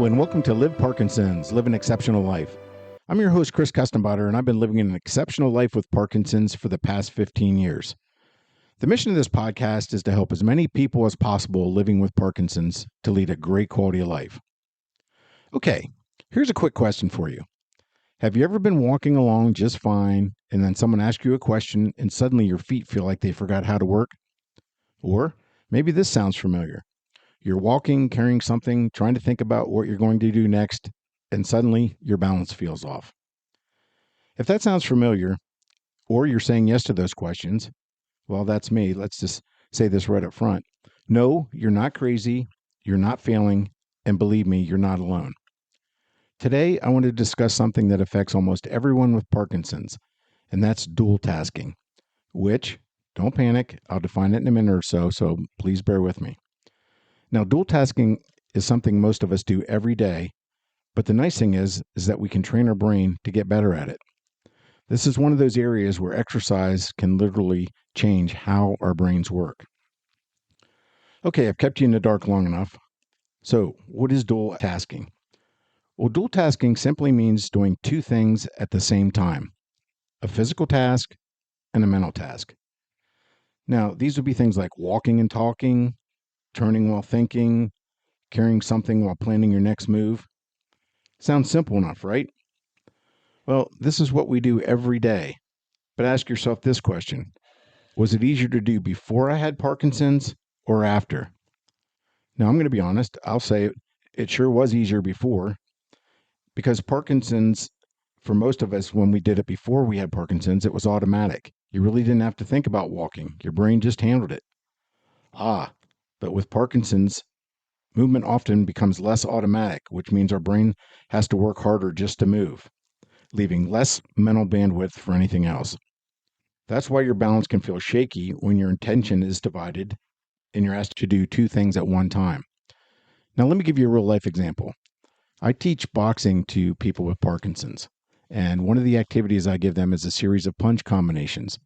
Hello, and welcome to Live Parkinson's, Live an Exceptional Life. I'm your host, Chris Custenbotter, and I've been living an exceptional life with Parkinson's for the past 15 years. The mission of this podcast is to help as many people as possible living with Parkinson's to lead a great quality of life. Okay, here's a quick question for you. Have you ever been walking along just fine, and then someone asks you a question, and suddenly your feet feel like they forgot how to work? Or maybe this sounds familiar. You're walking, carrying something, trying to think about what you're going to do next, and suddenly your balance feels off. If that sounds familiar, or you're saying yes to those questions, well, that's me. Let's just say this right up front. No, you're not crazy, you're not failing, and believe me, you're not alone. Today, I want to discuss something that affects almost everyone with Parkinson's, and that's dual tasking, which, don't panic, I'll define it in a minute or so please bear with me. Now, dual tasking is something most of us do every day, but the nice thing is that we can train our brain to get better at it. This is one of those areas where exercise can literally change how our brains work. Okay, I've kept you in the dark long enough. So, what is dual tasking? Well, dual tasking simply means doing two things at the same time, a physical task and a mental task. Now, these would be things like walking and talking, turning while thinking, carrying something while planning your next move. Sounds simple enough, right? Well, this is what we do every day. But ask yourself this question. Was it easier to do before I had Parkinson's or after? Now, I'm going to be honest. I'll say it sure was easier before, because Parkinson's, for most of us, when we did it before we had Parkinson's, it was automatic. You really didn't have to think about walking. Your brain just handled it. But with Parkinson's, movement often becomes less automatic, which means our brain has to work harder just to move, leaving less mental bandwidth for anything else. That's why your balance can feel shaky when your attention is divided and you're asked to do two things at one time. Now, let me give you a real life example. I teach boxing to people with Parkinson's, and one of the activities I give them is a series of punch combinations.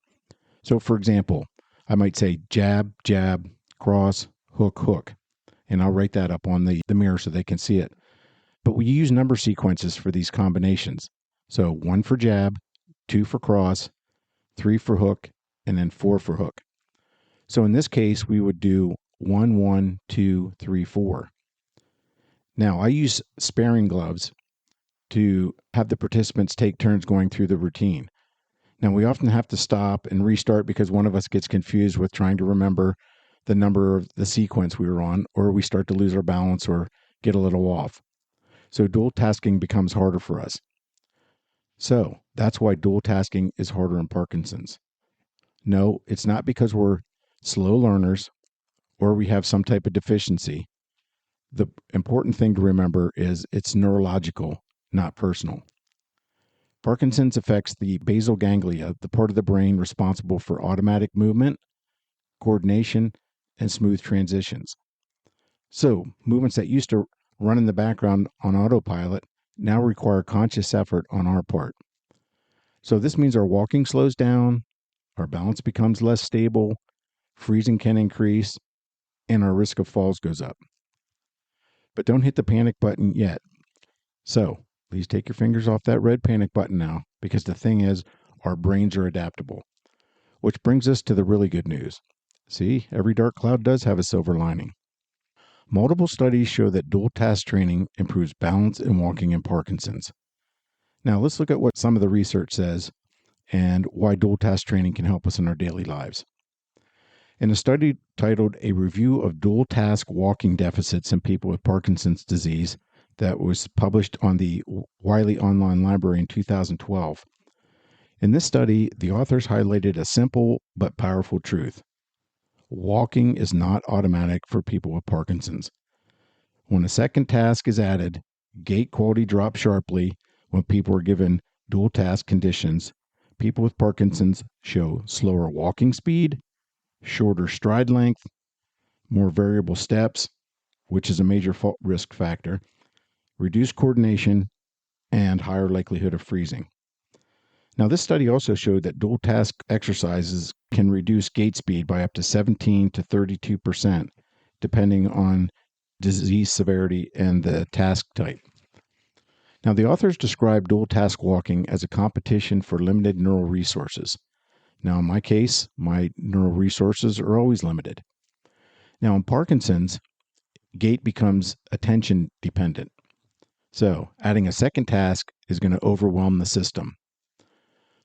So, for example, I might say jab, jab, cross, hook, hook, and I'll write that up on the mirror so they can see it. But we use number sequences for these combinations. So 1 for jab, 2 for cross, 3 for hook, and then 4 for hook. So in this case, we would do 1, 1, 2, 3, 4. Now, I use sparring gloves to have the participants take turns going through the routine. Now, we often have to stop and restart because one of us gets confused with trying to remember the number of the sequence we were on, or we start to lose our balance or get a little off. So dual tasking becomes harder for us. So that's why dual tasking is harder in Parkinson's. No, it's not because we're slow learners or we have some type of deficiency. The important thing to remember is it's neurological, not personal. Parkinson's affects the basal ganglia, the part of the brain responsible for automatic movement, coordination, and smooth transitions. So, movements that used to run in the background on autopilot now require conscious effort on our part. So, this means our walking slows down, our balance becomes less stable, freezing can increase, and our risk of falls goes up. But don't hit the panic button yet. So, please take your fingers off that red panic button now, because the thing is, our brains are adaptable. Which brings us to the really good news. See, every dark cloud does have a silver lining. Multiple studies show that dual task training improves balance and walking in Parkinson's. Now, let's look at what some of the research says and why dual task training can help us in our daily lives. In a study titled A Review of Dual Task Walking Deficits in People with Parkinson's Disease that was published on the Wiley Online Library in 2012. In this study, the authors highlighted a simple but powerful truth. Walking is not automatic for people with Parkinson's. When a second task is added, gait quality drops sharply when people are given dual task conditions. People with Parkinson's show slower walking speed, shorter stride length, more variable steps, which is a major risk factor, reduced coordination, and higher likelihood of freezing. Now, this study also showed that dual task exercises can reduce gait speed by up to 17 to 32%, depending on disease severity, and the task type. Now, the authors describe dual task walking as a competition for limited neural resources. Now, in my case, my neural resources are always limited. Now, in Parkinson's, gait becomes attention dependent. So, adding a second task is going to overwhelm the system.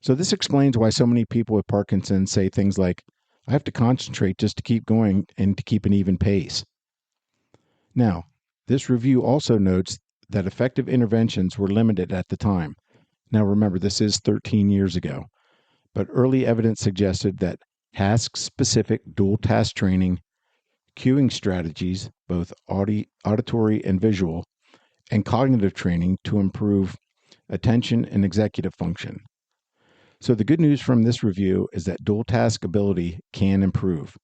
So, this explains why so many people with Parkinson's say things like, I have to concentrate just to keep going and to keep an even pace. Now, this review also notes that effective interventions were limited at the time. Now, remember, this is 13 years ago, but early evidence suggested that task-specific dual task training, cueing strategies, both auditory and visual, and cognitive training to improve attention and executive function. So the good news from this review is that dual task ability can improve.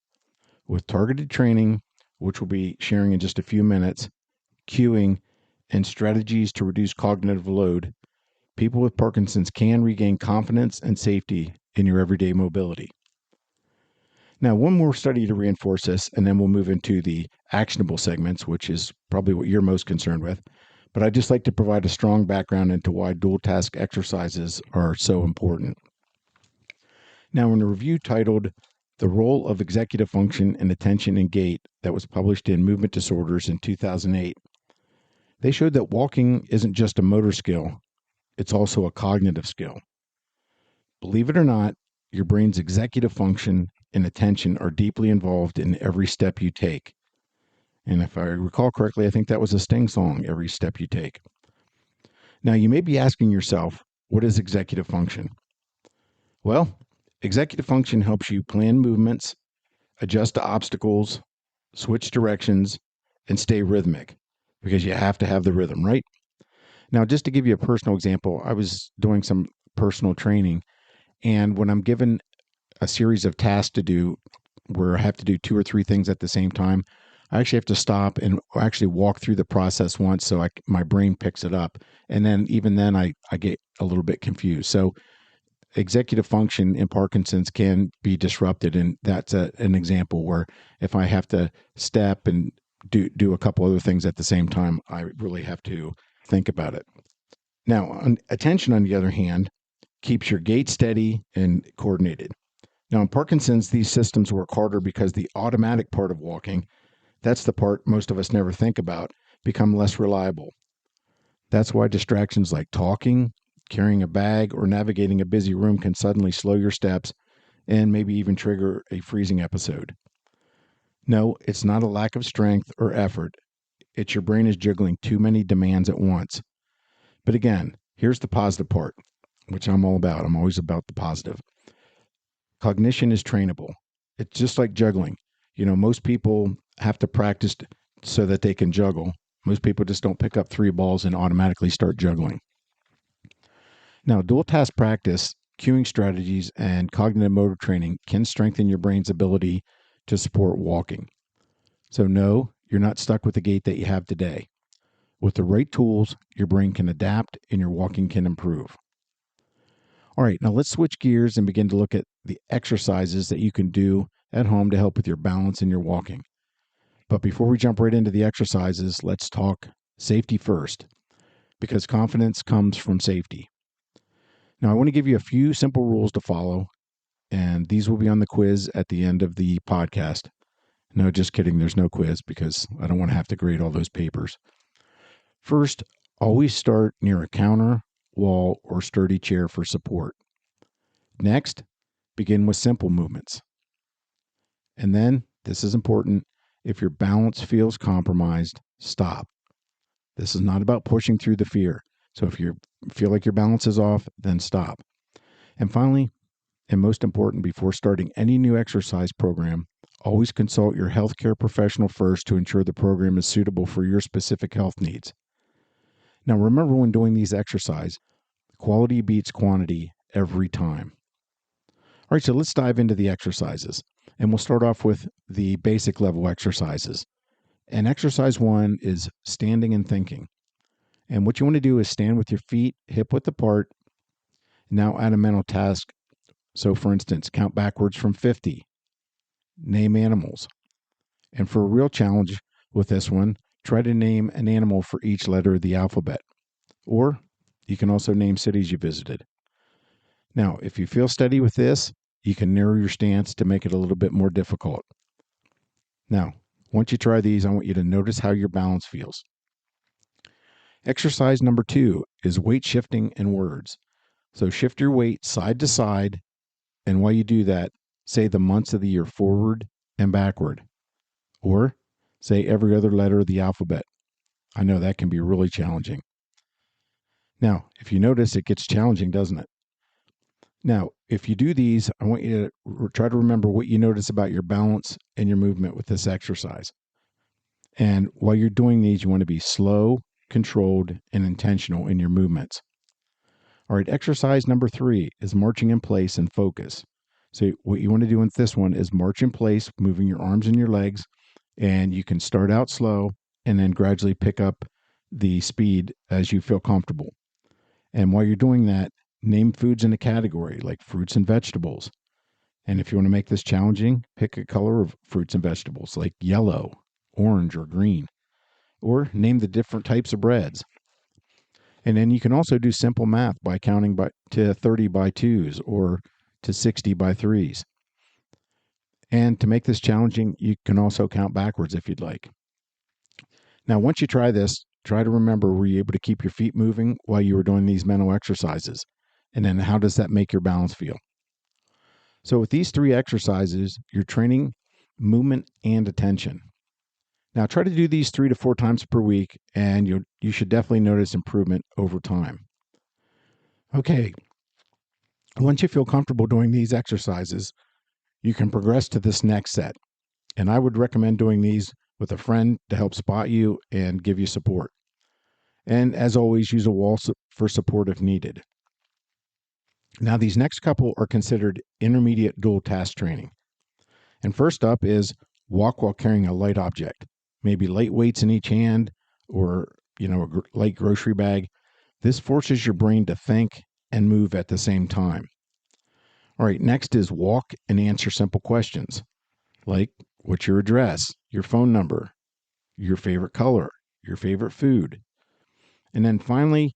With targeted training, which we'll be sharing in just a few minutes, cueing, and strategies to reduce cognitive load, people with Parkinson's can regain confidence and safety in your everyday mobility. Now, one more study to reinforce this, and then we'll move into the actionable segments, which is probably what you're most concerned with. But I'd just like to provide a strong background into why dual task exercises are so important. Now, in a review titled The Role of Executive Function in Attention and Gait that was published in Movement Disorders in 2008, they showed that walking isn't just a motor skill, it's also a cognitive skill. Believe it or not, your brain's executive function and attention are deeply involved in every step you take. And if I recall correctly, I think that was a Sting song, Every Step You Take. Now, you may be asking yourself, what is executive function? Well, executive function helps you plan movements, adjust to obstacles, switch directions, and stay rhythmic, because you have to have the rhythm, right? Now, just to give you a personal example, I was doing some personal training, and when I'm given a series of tasks to do where I have to do 2 or 3 things at the same time, I actually have to stop and actually walk through the process once so my brain picks it up. And then even then I get a little bit confused. So executive function in Parkinson's can be disrupted. And that's an example where if I have to step and do a couple other things at the same time, I really have to think about it. Now, attention, on the other hand, keeps your gait steady and coordinated. Now, in Parkinson's, these systems work harder because the automatic part of walking, that's the part most of us never think about, become less reliable. That's why distractions like talking, carrying a bag, or navigating a busy room can suddenly slow your steps and maybe even trigger a freezing episode. No, it's not a lack of strength or effort. It's your brain is juggling too many demands at once. But again, here's the positive part, which I'm all about. I'm always about the positive. Cognition is trainable. It's just like juggling. Most people have to practice so that they can juggle. Most people just don't pick up 3 balls and automatically start juggling. Now, dual task practice, cueing strategies, and cognitive motor training can strengthen your brain's ability to support walking. So no, you're not stuck with the gait that you have today. With the right tools, your brain can adapt and your walking can improve. All right, now let's switch gears and begin to look at the exercises that you can do at home to help with your balance and your walking. But before we jump right into the exercises, let's talk safety first, because confidence comes from safety. Now, I want to give you a few simple rules to follow, and these will be on the quiz at the end of the podcast. No, just kidding. There's no quiz because I don't want to have to grade all those papers. First, always start near a counter, wall, or sturdy chair for support. Next, begin with simple movements. And then, this is important, if your balance feels compromised, stop. This is not about pushing through the fear. So if you feel like your balance is off, then stop. And finally, and most important, before starting any new exercise program, always consult your healthcare professional first to ensure the program is suitable for your specific health needs. Now, remember, when doing these exercises, quality beats quantity every time. All right, so let's dive into the exercises. And we'll start off with the basic level exercises. And exercise 1 is standing and thinking. And what you want to do is stand with your feet hip width apart. Now add a mental task. So for instance, count backwards from 50. Name animals. And for a real challenge with this one, try to name an animal for each letter of the alphabet. Or you can also name cities you visited. Now, if you feel steady with this, you can narrow your stance to make it a little bit more difficult. Now, once you try these, I want you to notice how your balance feels. Exercise number 2 is weight shifting in words. So shift your weight side to side, and while you do that, say the months of the year forward and backward. Or say every other letter of the alphabet. I know that can be really challenging. Now, if you notice, it gets challenging, doesn't it? Now, if you do these, I want you to try to remember what you notice about your balance and your movement with this exercise. And while you're doing these, you want to be slow, controlled, and intentional in your movements. All right, exercise number 3 is marching in place and focus. So what you want to do with this one is march in place, moving your arms and your legs, and you can start out slow and then gradually pick up the speed as you feel comfortable. And while you're doing that, name foods in a category like fruits and vegetables. And if you want to make this challenging, pick a color of fruits and vegetables like yellow, orange, or green. Or name the different types of breads. And then you can also do simple math by counting to 30 by 2s or to 60 by 3s. And to make this challenging, you can also count backwards if you'd like. Now, once you try this, try to remember, were you able to keep your feet moving while you were doing these mental exercises? And then how does that make your balance feel? So with these 3 exercises, you're training movement and attention. Now try to do these 3 to 4 times per week, and you should definitely notice improvement over time. Okay, once you feel comfortable doing these exercises, you can progress to this next set. And I would recommend doing these with a friend to help spot you and give you support. And as always, use a wall for support if needed. Now, these next couple are considered intermediate dual task training. And first up is walk while carrying a light object, maybe light weights in each hand or, a light grocery bag. This forces your brain to think and move at the same time. All right, next is walk and answer simple questions like what's your address, your phone number, your favorite color, your favorite food. And then finally,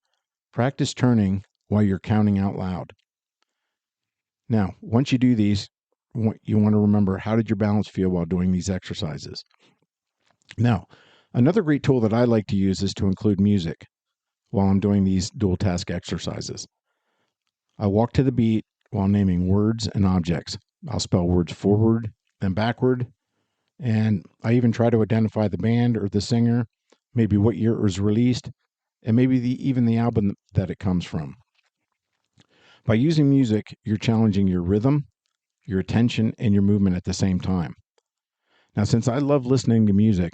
practice turning while you're counting out loud. Now, once you do these, you want to remember, how did your balance feel while doing these exercises? Now, another great tool that I like to use is to include music while I'm doing these dual task exercises. I walk to the beat while naming words and objects. I'll spell words forward and backward, and I even try to identify the band or the singer, maybe what year it was released, and maybe even the album that it comes from. By using music, you're challenging your rhythm, your attention, and your movement at the same time. Now, since I love listening to music,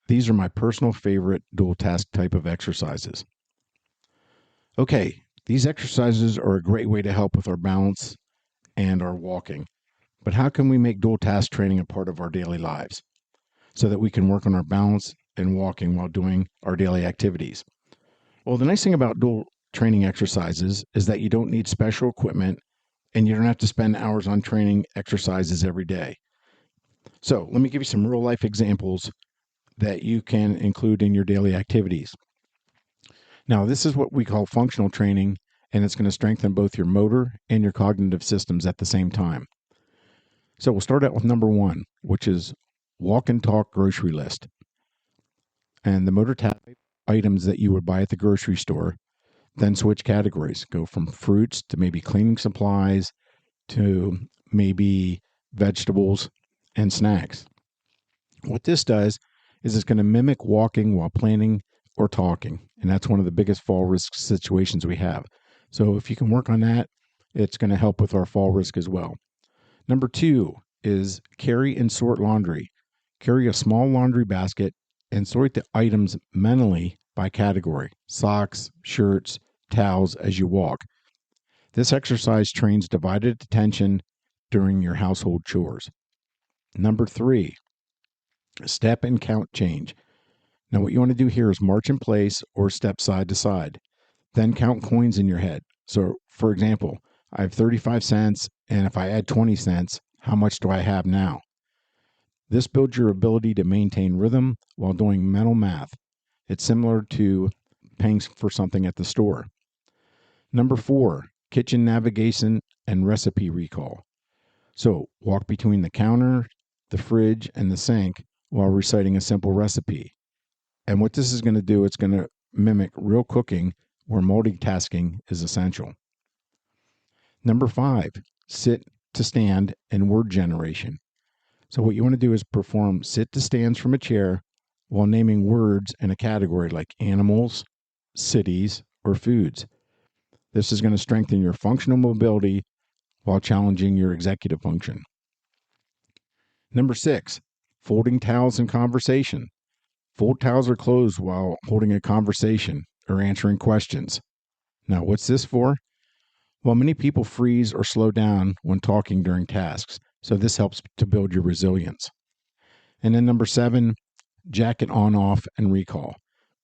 these are my personal favorite dual task type of exercises. Okay, these exercises are a great way to help with our balance and our walking. But how can we make dual task training a part of our daily lives so that we can work on our balance and walking while doing our daily activities? Well, the nice thing about dual training exercises is that you don't need special equipment and you don't have to spend hours on training exercises every day. So let me give you some real life examples that you can include in your daily activities. Now, this is what we call functional training, and it's going to strengthen both your motor and your cognitive systems at the same time. So we'll start out with number 1, which is walk and talk grocery list. And the motor type items that you would buy at the grocery store, then switch categories. Go from fruits to maybe cleaning supplies to maybe vegetables and snacks. What this does is it's going to mimic walking while planning or talking. And that's one of the biggest fall risk situations we have. So if you can work on that, it's going to help with our fall risk as well. Number 2 is carry and sort laundry. Carry a small laundry basket and sort the items mentally by category: socks, shirts, towels as you walk. This exercise trains divided attention during your household chores. Number 3, step and count change. Now, what you want to do here is march in place or step side to side. Then count coins in your head. So, for example, I have 35 cents, and if I add 20 cents, how much do I have now? This builds your ability to maintain rhythm while doing mental math. It's similar to paying for something at the store. Number 4, kitchen navigation and recipe recall. So walk between the counter, the fridge, and the sink while reciting a simple recipe. And what this is going to do, it's going to mimic real cooking where multitasking is essential. Number 5, sit to stand and word generation. So what you want to do is perform sit to stands from a chair while naming words in a category like animals, cities, or foods. This is going to strengthen your functional mobility while challenging your executive function. Number 6, folding towels in conversation. Fold towels or clothes while holding a conversation or answering questions. Now, what's this for? Well, many people freeze or slow down when talking during tasks, so this helps to build your resilience. And then number 7, jacket on, off, and recall,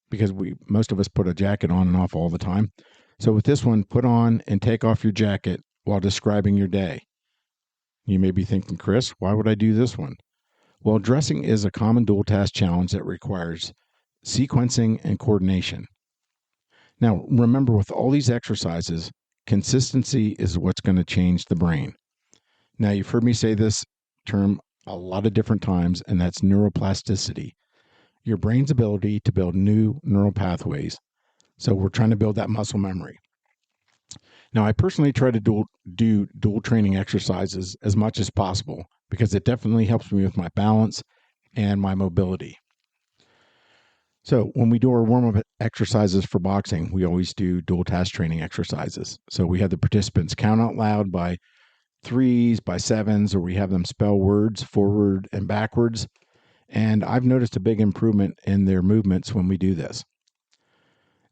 because most of us put a jacket on and off all the time. So with this one, put on and take off your jacket while describing your day. You may be thinking, Chris, why would I do this one? Well, dressing is a common dual task challenge that requires sequencing and coordination. Now, remember, with all these exercises, consistency is what's going to change the brain. Now, you've heard me say this term a lot of different times, and that's neuroplasticity, your brain's ability to build new neural pathways. So we're trying to build that muscle memory. Now, I personally try to do dual training exercises as much as possible because it definitely helps me with my balance and my mobility. So when we do our warm-up exercises for boxing, we always do dual task training exercises. So we have the participants count out loud by 3s, by 7s, or we have them spell words forward and backwards. And I've noticed a big improvement in their movements when we do this.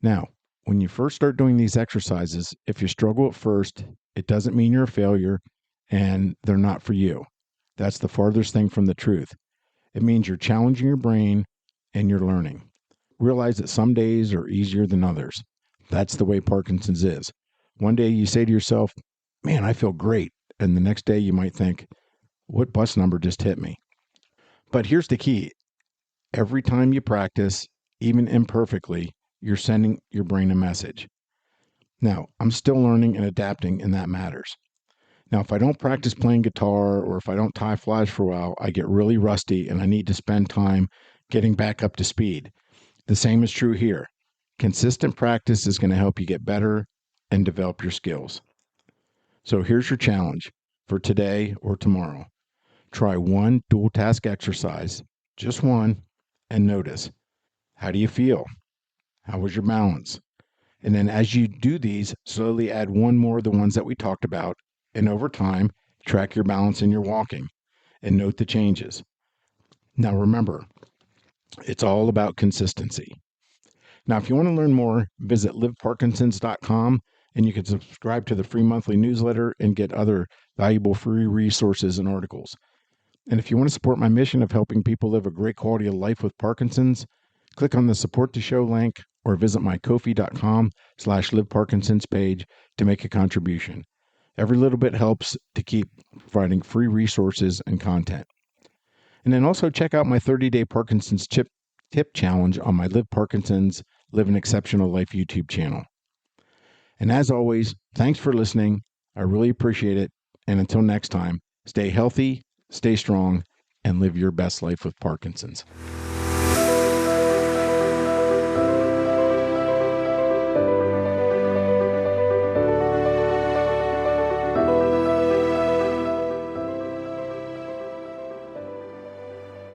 Now, when you first start doing these exercises, if you struggle at first, it doesn't mean you're a failure and they're not for you. That's the farthest thing from the truth. It means you're challenging your brain and you're learning. Realize that some days are easier than others. That's the way Parkinson's is. One day you say to yourself, man, I feel great. And the next day you might think, what bus number just hit me? But here's the key. Every time you practice, even imperfectly, you're sending your brain a message. Now, I'm still learning and adapting, and that matters. Now, if I don't practice playing guitar or if I don't tie flies for a while, I get really rusty and I need to spend time getting back up to speed. The same is true here. Consistent practice is going to help you get better and develop your skills. So here's your challenge for today or tomorrow. Try one dual task exercise, just one, and notice. How do you feel? How was your balance? And then as you do these, slowly add one more of the ones that we talked about. And over time, track your balance in your walking and note the changes. Now remember, it's all about consistency. Now, if you want to learn more, visit liveparkinsons.com and you can subscribe to the free monthly newsletter and get other valuable free resources and articles. And if you want to support my mission of helping people live a great quality of life with Parkinson's, click on the support the show link or visit my kofi.com/liveparkinsons page to make a contribution. Every little bit helps to keep providing free resources and content. And then also check out my 30-day Parkinson's tip challenge on my Live Parkinson's Live an Exceptional Life YouTube channel. And as always, thanks for listening. I really appreciate it. And until next time, stay healthy, stay strong, and live your best life with Parkinson's.